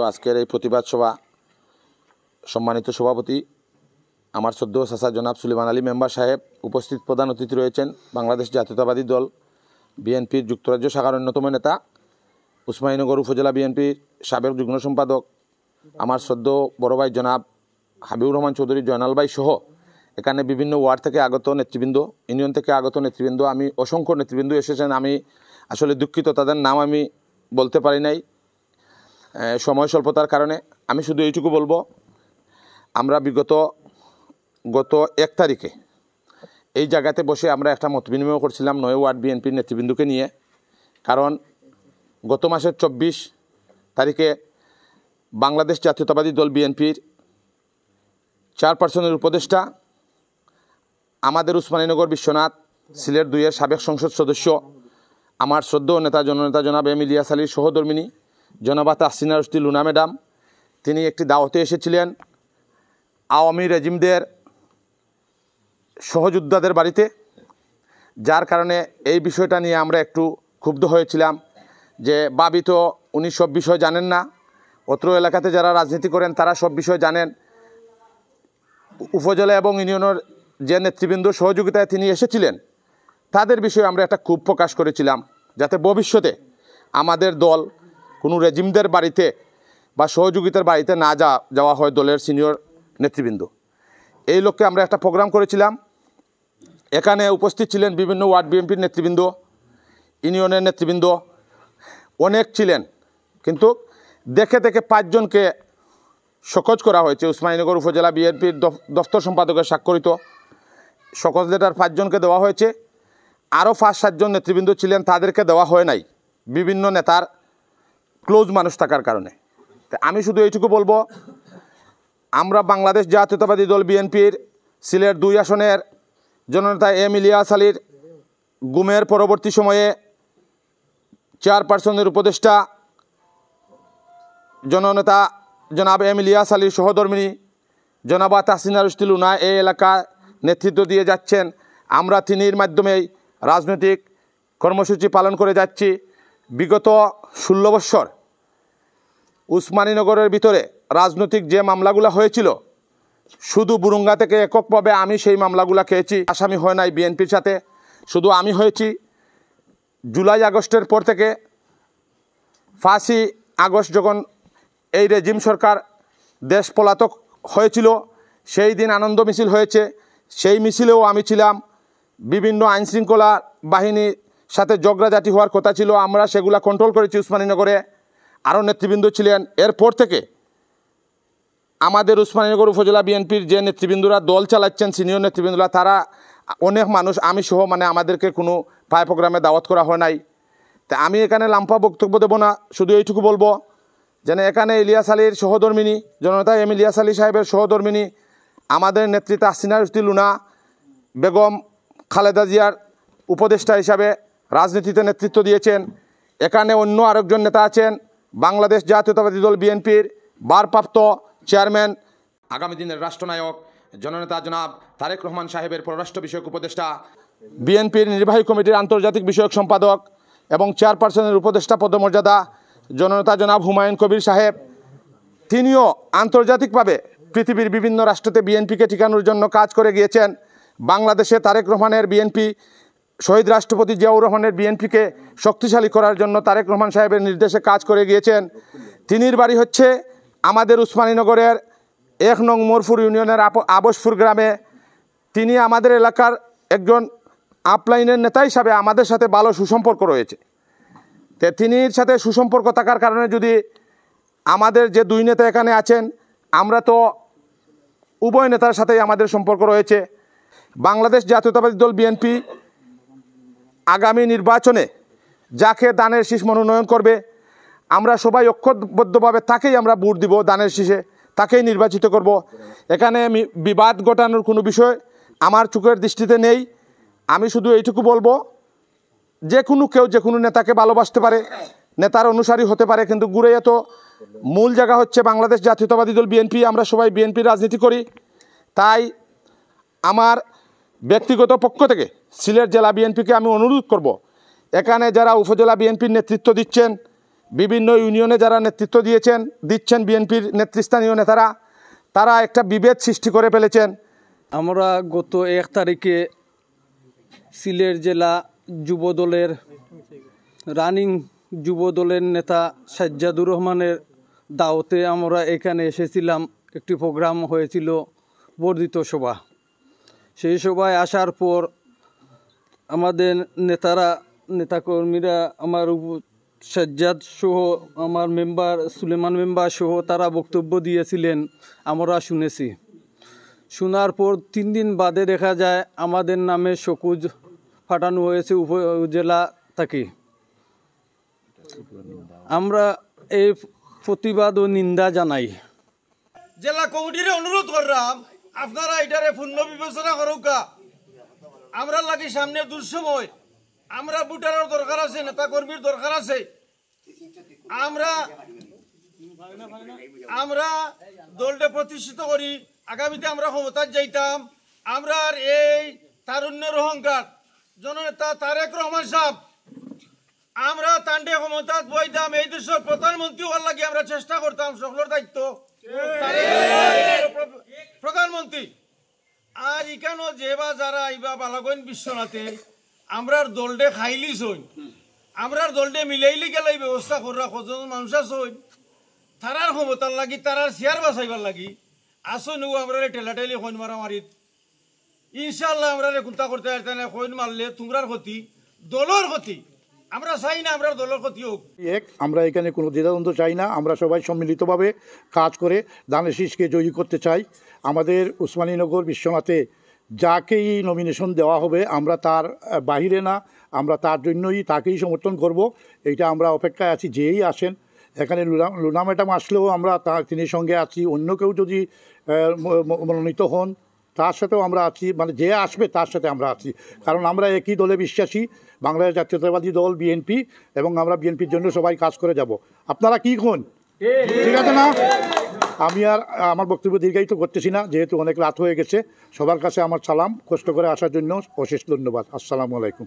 আজকের এই প্রতিবাদ সভা সম্মানিত সভাপতি আমার শ্রদ্ধেয় চাচা জনাব সুলেমান আলী মেম্বার সাহেব, উপস্থিত প্রধান অতিথি রয়েছেন বাংলাদেশ জাতীয়তাবাদী দল বিএনপির যুক্তরাজ্য শাখার অন্যতম নেতা উসমানীনগর উপজেলা বিএনপির সাবেক যুগ্ম সম্পাদক আমার শ্রদ্ধেয় বড় ভাই জনাব হাবিবুর রহমান চৌধুরী জয়নাল ভাই সহ এখানে বিভিন্ন ওয়ার্ড থেকে আগত নেতৃবৃন্দ, ইউনিয়ন থেকে আগত নেতৃবৃন্দ, আমি অসংখ্য নেতৃবৃন্দ এসেছেন। আমি আসলে দুঃখিত, তাদের নাম আমি বলতে পারি নাই সময় স্বল্পতার কারণে। আমি শুধু এইটুকু বলবো, আমরা গত 1 তারিখে এই জায়গাতে বসে আমরা একটা মত বিনিময় করছিলাম 9 ওয়ার্ড বিএনপির নেতৃবৃন্দকে নিয়ে। কারণ গত মাসের 24 তারিখে বাংলাদেশ জাতীয়তাবাদী দল বিএনপির চেয়ারপারসনের উপদেষ্টা আমাদের উসমানীনগর বিশ্বনাথ সিলেট 2-এর সাবেক সংসদ সদস্য আমার শ্রদ্ধেয় নেতা জননেতা জনাব এম ইলিয়াস আলীর সহধর্মিনী জনাবা তাহসিনা রুশদী লুনা ম্যাডাম, তিনি একটি দাওয়াতে এসেছিলেন আওয়ামী রেজিমদের সহযোদ্ধাদের বাড়িতে, যার কারণে এই বিষয়টা নিয়ে আমরা একটু ক্ষুব্ধ হয়েছিলাম যে ভাবি তো উনি সব বিষয় জানেন না, অত্র এলাকাতে যারা রাজনীতি করেন তারা সব বিষয় জানেন। উপজেলা এবং ইউনিয়নের যে নেতৃবৃন্দ সহযোগিতায় তিনি এসেছিলেন তাদের বিষয়ে আমরা একটা ক্ষোভ প্রকাশ করেছিলাম, যাতে ভবিষ্যতে আমাদের দল কোনো রেজিমদের বাড়িতে বা সহযোগিতার বাড়িতে না যাওয়া হয় দলের সিনিয়র নেতৃবৃন্দ। এই লক্ষ্যে আমরা একটা প্রোগ্রাম করেছিলাম। এখানে উপস্থিত ছিলেন বিভিন্ন ওয়ার্ড বিএনপির নেতৃবৃন্দ, ইউনিয়নের নেতৃবৃন্দ অনেক ছিলেন, কিন্তু দেখে 5 জনকে শোকজ করা হয়েছে। উসমানীনগর উপজেলা বিএনপির দফতর সম্পাদকের স্বাক্ষরিত শোকজ লেটার 5 জনকে দেওয়া হয়েছে। আরও 5-7 জন নেতৃবৃন্দ ছিলেন, তাদেরকে দেওয়া হয় নাই বিভিন্ন নেতার ক্লোজ মানুষ থাকার কারণে। আমি শুধু এইটুকু বলবো, আমরা বাংলাদেশ জাতীয়তাবাদী দল বিএনপির সিলেট 2 আসনের জননেতা এম ইলিয়াস আলীর গুমের পরবর্তী সময়ে চেয়ারপারসনের উপদেষ্টা জননেতা জনাব এম ইলিয়াস আলীর সহধর্মিনী জনাবা তাহসিনা রুশদী লুনা এই এলাকা নেতৃত্ব দিয়ে যাচ্ছেন। আমরা তিনির মাধ্যমেই রাজনৈতিক কর্মসূচি পালন করে যাচ্ছি। বিগত 16 বছর উসমানীনগরের ভিতরে রাজনৈতিক যে মামলাগুলো হয়েছিল, শুধু বুরুঙ্গা থেকে এককভাবে আমি সেই মামলাগুলো খেয়েছি, আসামি হয় নাই বিএনপির সাথে, শুধু আমি হয়েছি। জুলাই আগস্টের পর থেকে 5ই আগস্ট যখন এই রেজিম সরকার দেশ পলাতক হয়েছিল, সেই দিন আনন্দ মিছিল হয়েছে, সেই মিছিলেও আমি ছিলাম। বিভিন্ন আইনশৃঙ্খলা বাহিনীর সাথে ঝগড়াঝাটি হওয়ার কথা ছিল, আমরা সেগুলা কন্ট্রোল করেছি উসমানীনগরে, আরও নেতৃবৃন্দ ছিলেন। এরপর থেকে আমাদের উসমানীনগর উপজেলা বিএনপির যে নেতৃবৃন্দরা দল চালাচ্ছেন, সিনিয়র নেতৃবৃন্দরা, তারা অনেক মানুষ, আমি সহ, আমাদেরকে কোনো পায় প্রোগ্রামে দাওয়াত করা হয় নাই। তা আমি এখানে লাম্পা বক্তব্য দেব না, শুধু এইটুকু বলবো যেন এখানে ইলিয়াস আলীর সহধর্মিনী জননেতা এম ইলিয়াস আলী সাহেবের সহধর্মিনী আমাদের নেত্রী তাহসিনা রুশদী লুনা বেগম খালেদা জিয়ার উপদেষ্টা হিসাবে রাজনীতিতে নেতৃত্ব দিয়েছেন। এখানে অন্য আরেকজন নেতা আছেন বাংলাদেশ জাতীয়তাবাদী দল বিএনপির ভারপ্রাপ্ত চেয়ারম্যান, আগামী দিনের রাষ্ট্রনায়ক জননেতা জনাব তারেক রহমান সাহেবের পররাষ্ট্র বিষয়ক উপদেষ্টা, বিএনপির নির্বাহী কমিটির আন্তর্জাতিক বিষয়ক সম্পাদক এবং চেয়ারপারসনের উপদেষ্টা পদমর্যাদা জননেতা জনাব হুমায়ুন কবির সাহেব। তিনিও আন্তর্জাতিকভাবে পৃথিবীর বিভিন্ন রাষ্ট্রতে বিএনপিকে টিকানোর জন্য কাজ করে গিয়েছেন। বাংলাদেশে তারেক রহমানের বিএনপি, শহীদ রাষ্ট্রপতি জিয়াউর রহমানের বিএনপিকে শক্তিশালী করার জন্য তারেক রহমান সাহেবের নির্দেশে কাজ করে গিয়েছেন। তিনির বাড়ি হচ্ছে আমাদের উসমানীনগরের 1 নং মোরপুর ইউনিয়নের আবসপুর গ্রামে। তিনি আমাদের এলাকার একজন আপলাইনের নেতা হিসাবে আমাদের সাথে ভালো সুসম্পর্ক রয়েছে। তো তিনির সাথে সুসম্পর্ক থাকার কারণে যদি আমাদের যে 2 নেতা এখানে আছেন, আমরা তো উভয় নেতার সাথেই আমাদের সম্পর্ক রয়েছে। বাংলাদেশ জাতীয়তাবাদী দল বিএনপি আগামী নির্বাচনে যাকে দানের শীষ মনোনয়ন করবে, আমরা সবাই ঐক্যবদ্ধভাবে তাকেই আমরা ভোট দিব, দানের শীষে তাকেই নির্বাচিত করব। এখানে বিবাদ ঘটানোর কোনো বিষয় আমার চোখের দৃষ্টিতে নেই। আমি শুধু এইটুকু বলবো, যে কেউ যে কোনো নেতাকে ভালোবাসতে পারে, নেতার অনুসারী হতে পারে, কিন্তু ঘুরে তো মূল জায়গা হচ্ছে বাংলাদেশ জাতীয়তাবাদী দল বিএনপি। আমরা সবাই বিএনপির রাজনীতি করি। তাই আমার ব্যক্তিগত পক্ষ থেকে সিলেট জেলা বিএনপিকে আমি অনুরোধ করব, এখানে যারা উপজেলা বিএনপির নেতৃত্ব দিচ্ছেন বিভিন্ন ইউনিয়নে যারা নেতৃত্ব দিচ্ছেন বিএনপির নেতৃস্থানীয় নেতারা, তারা একটা বিভেদ সৃষ্টি করে ফেলেছেন। আমরা গত 1 তারিখে সিলেট জেলা যুবদলের রানিং যুবদলের নেতা সাজ্জাদুর রহমানের দাওয়াতে আমরা এখানে এসেছিলাম। একটি প্রোগ্রাম হয়েছিল, বর্ধিত সভা। সেই সভায় আসার পর আমাদের নেতাকর্মীরা আমার সাজ্জাদ সহ আমার মেম্বার সুলেমান মেম্বার সহ তারা বক্তব্য দিয়েছিলেন, আমরা শুনেছি। শোনার পর 3 দিন বাদে দেখা যায় আমাদের নামে সকুজ ফাটানো হয়েছে উপজেলা থেকে। আমরা এই প্রতিবাদ ও নিন্দা জানাই। জেলা কমিটির অনুরোধ করলাম, আপনারা এটারে পূর্ণ বিবেচনা করুকা। আমরা লাগি সামনে দুঃসময়, আমরা ভোটারের দরকার আছে, নেতা কর্মীর দরকার আছে। আমরা দলটা প্রতিষ্ঠিত করি, আগামীতে আমরা ক্ষমতার যাইতাম। আমরা এই তারুণ্যের অহংকার জননেতা তারেক রহমান সাহেব, আমরা তান্ডে ক্ষমতাত বইতাম, এই দেশের প্রধানমন্ত্রী হওয়ার লাগে আমরা চেষ্টা করতাম, সকলের দায়িত্ব প্রধানমন্ত্রী। আর এখানে যেবা যারা আইবা বালাগঞ্জ বিশ্বনাথে আমরার দলডে খাইলি সইন, আমরার দলডে মিলাইলি গেলে ব্যবস্থা করা কজন মানুষ আসইন, তারার ক্ষমতার লাগি, তারার চেয়ার বাঁচাইবার লাগি আসইন। আমরা ঠেলাঠেলি কইন মারামারিত ইনশাল্লাহ আমরা কোনটা করতে পারতাম না। কইন মারলে তোমরার ক্ষতি, দলের ক্ষতি। আমরা চাই না আমরা দলের ক্ষতি হোক। আমরা এখানে কোনো দ্বিধাদ্বন্দ্ব চাই না। আমরা সবাই সম্মিলিতভাবে কাজ করে ধানের শীষকে জয়ী করতে চাই। আমাদের উসমানীনগর বিশ্বনাথে যাকেই নমিনেশন দেওয়া হবে আমরা তার বাহিরে না, আমরা তার জন্যই তাকেই সমর্থন করব। এইটা আমরা অপেক্ষায় আছি, যেই আসেন। এখানে লুনা ম্যাডাম আসলেও আমরা তিনি সঙ্গে আছি। অন্য কেউ যদি মনোনীত হন তার সাথেও আমরা আছি, মানে যে আসবে তার সাথে আমরা আছি। কারণ আমরা একই দলে বিশ্বাসী, বাংলাদেশ জাতীয়তাবাদী দল বিএনপি, এবং আমরা বিএনপির জন্য সবাই কাজ করে যাব। আপনারা কি কোন? ঠিক আছে না? আমি আর আমার বক্তব্য দীর্ঘায়িত করতেছি না, যেহেতু অনেক রাত হয়ে গেছে। সবার কাছে আমার সালাম, কষ্ট করে আসার জন্য অশেষ ধন্যবাদ। আসসালামু আলাইকুম।